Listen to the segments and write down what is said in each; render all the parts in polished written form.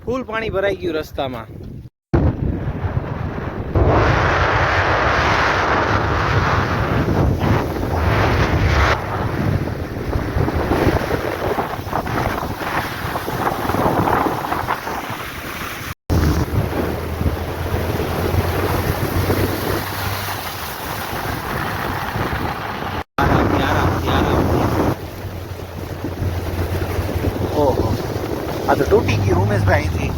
ફૂલ પાણી ભરાઈ ગયું રસ્તામાં. ઓહો, આ તો તૂટી ગયું ઉમેશભાઈ થી.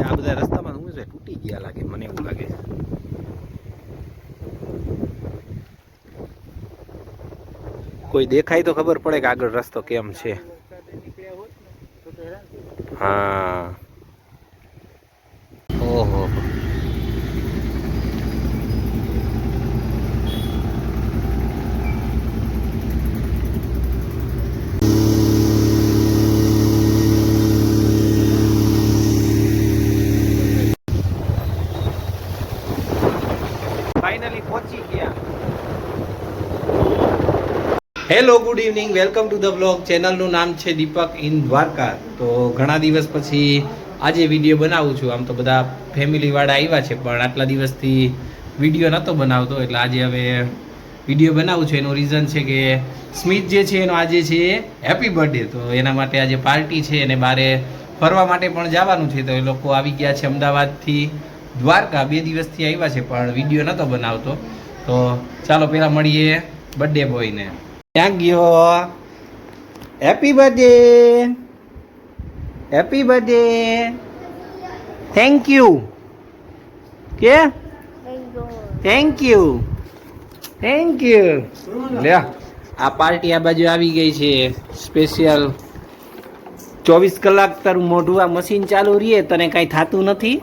આ બધા રસ્તામાં ઉમેશભાઈ તૂટી ગયા લાગે, મને એવું લાગે. કોઈ દેખાય તો ખબર પડે કે આગળ રસ્તો કેમ છે. હા, ઓહો, ફાઇનલી પહોંચી ગયા. Hello, good evening, welcome to the blog. ચેનલનું નામ છે દીપક ઇન દ્વારકા. તો ઘણા દિવસ પછી આજે વિડીયો બનાવું છું. આમ તો બધા ફેમિલીવાળા આવ્યા છે, પણ આટલા દિવસથી વિડીયો નહોતો બનાવતો, એટલે આજે હવે વિડીયો બનાવું છું. એનું રીઝન છે કે સ્મિત જે છે એનો આજે છે હેપી બર્થડે. તો એના માટે આજે પાર્ટી છે અને બારે ફરવા માટે પણ જવાનું છે. તો એ લોકો આવી ગયા છે અમદાવાદથી દ્વારકા. 2 દિવસથી આવ્યા છે, પણ વિડીયો નહોતો બનાવતો. તો ચાલો પહેલાં મળીએ બર્થડે બોયને. ક્યાં ગયો? Happy birthday, happy birthday, thank you કે થેન્ક યુ, થેન્ક યુ. લે, આ પાર્ટી આ બાજુ આવી ગઈ છે સ્પેશિયલ. 24 કલાક તારું મોઢું આ મશીન ચાલુ રહીએ, તને કાંઈ થતું નથી?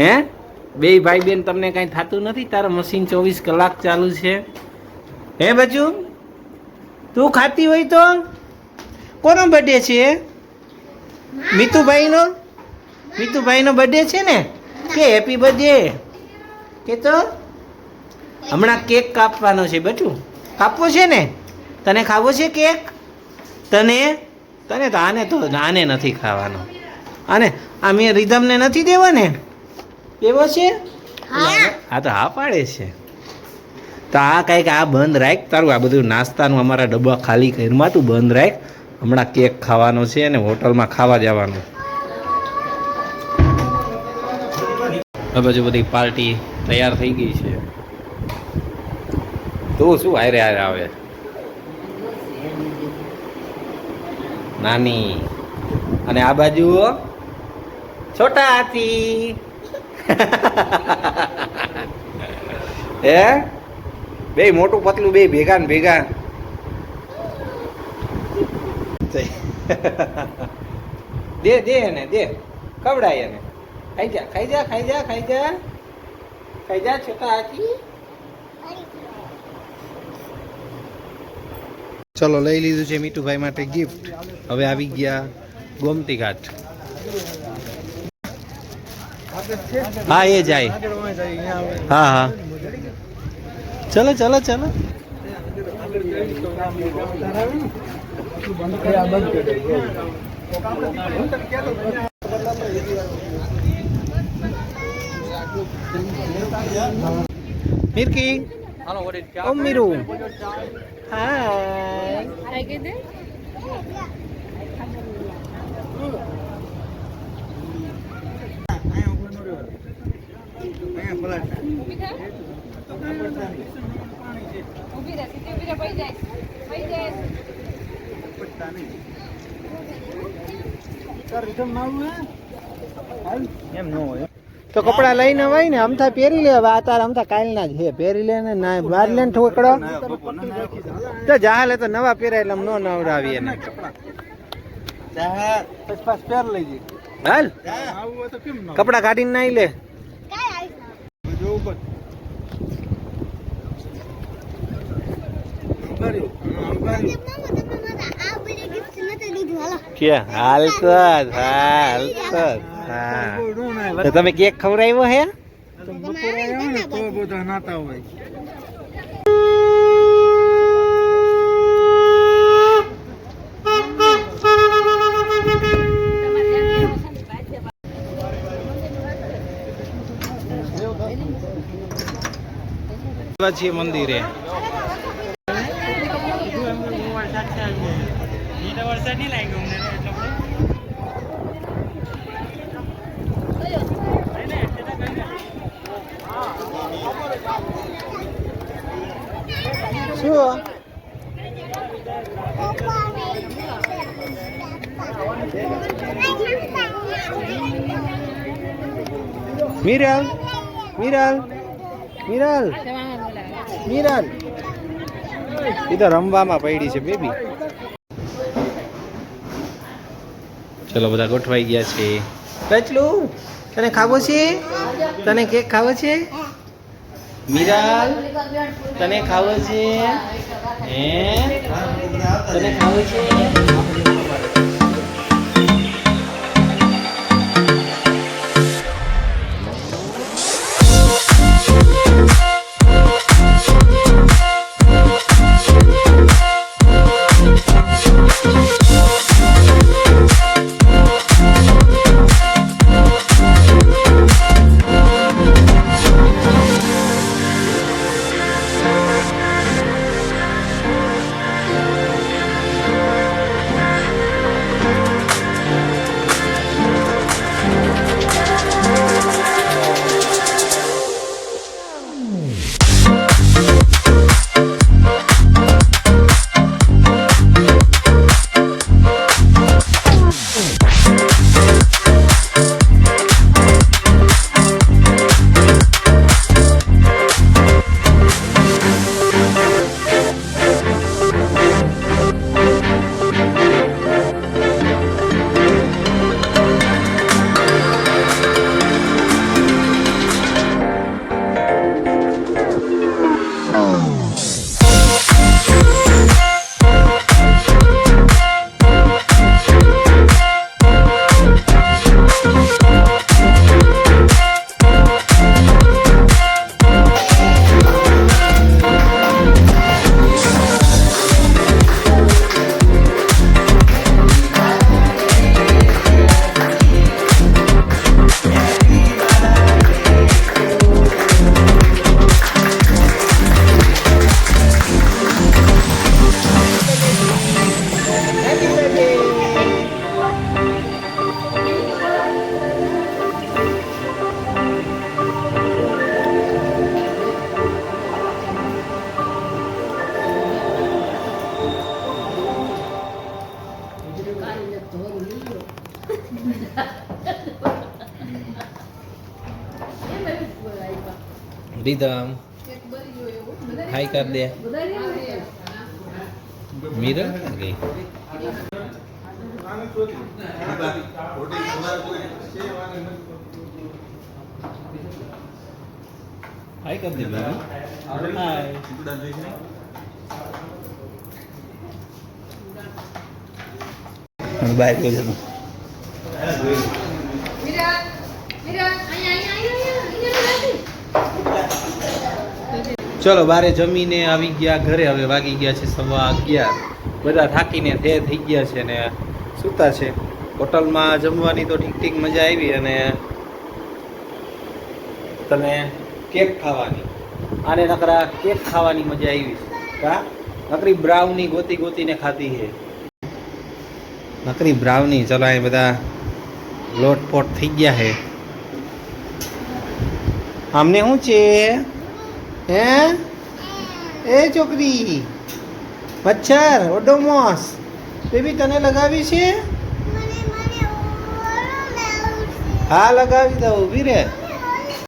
હે બે ભાઈ બેન, તમને કાંઈ થતું નથી? તારા મશીન 24 કલાક ચાલુ છે. હે બચુ, તું ખાતી હોય તો? કોનો બર્થડે છે? મીતુભાઈનો? મીતુભાઈનો બર્થડે છે ને? કે હેપી બર્થડે કે. તો હમણાં કેક કાપવાનો છે બચુ. કાપવો છે ને? તને ખાવો છે કેક? તને તને તો આને નથી ખાવાનો. આને આ મેં રીધમને નથી દેવો ને? એવો છે? હા તો હા પાડે છે. તો આ કંઈક આ બંધ રાખ તારું. આ બધું નાસ્તાનું અમારા ડબ્બા ખાલી ઘરમાં તું બંધ રાખ. હમણાં કેક ખાવાનો છે અને હોટલમાં ખાવા જવાનું. હવે બાજુ બધી પાર્ટી તૈયાર થઈ ગઈ છે. તું શું હારે હારે આવે? નાની અને આ બાજુ છોટા હાથી. હે બે મોટું પતલું બે ભેગા ને ભેગા. દે દે એને દે, ખવડાય એને. ખાઈ જા ખાઈ જા ખાઈ જા ખાઈ જા ખાઈ જા છોટા હાથી. ચલો, લઈ લીધું છે મીઠુભાઈ માટે ગિફ્ટ. હવે આવી ગયા ગોમતી ઘાટ. હા એ જાય. હા હા, ચલો ચલો ચલો. મિરકી, ઓ મીરુ, હાય. તો કપડા લઈને હોય ને અમથા પહેરી લે. હવે આ તાર અમથા કાલના જ છે, પહેરી લે ને. ના બહાર લે ને ઠોકડો તો જાહલે તો નવા પહેરાય એટલે ન નવડાવી એને. હાલ કપડા કાઢીને નાઈ લે. કે હાલ તો હા તો તમે કેક ખવડાવ્યો હે? બપોરે આવ્યા ને તો બધા નાતા હોય. છીએ મંદિરે. શું મિરલ મિરલ મિરલ મિરલ એ તો રમવામાં પડી છે બેબી. ચલો બધા ગોઠવાઈ ગયા છે. રચલું તને ખાવો છે? તને કેક ખાવો છે? મિરાલ તને ખાવો છે? હે તને ખાવો છે? રીધમ હાય કર દે. મિરર ગઈ. હાય કર દે બેબી. હાય બાય ગયો જનો. ચલો બારે જમીને આવી ગયા ઘરે. હવે વાગી ગયા છે 11:15. બધા થાકીને થઈ ગયા છે ને સૂતા છે. હોટલમાં જમવાની તો ઠીક મજા આવી અને તને કેક ખાવાની આને નકરા કેક ખાવાની મજા આવી કા નકરી બ્રાઉની ગોતીને ખાતી છે નકરી બ્રાઉની. ચલો અહીં બધા લોટપોટ થઈ ગયા છે. આમને શું છે હે એ છોકરી? મચ્છર ઓડોમોસ બેબી તને લગાવી છે? હા લગાવી દઉં ઊભી રે.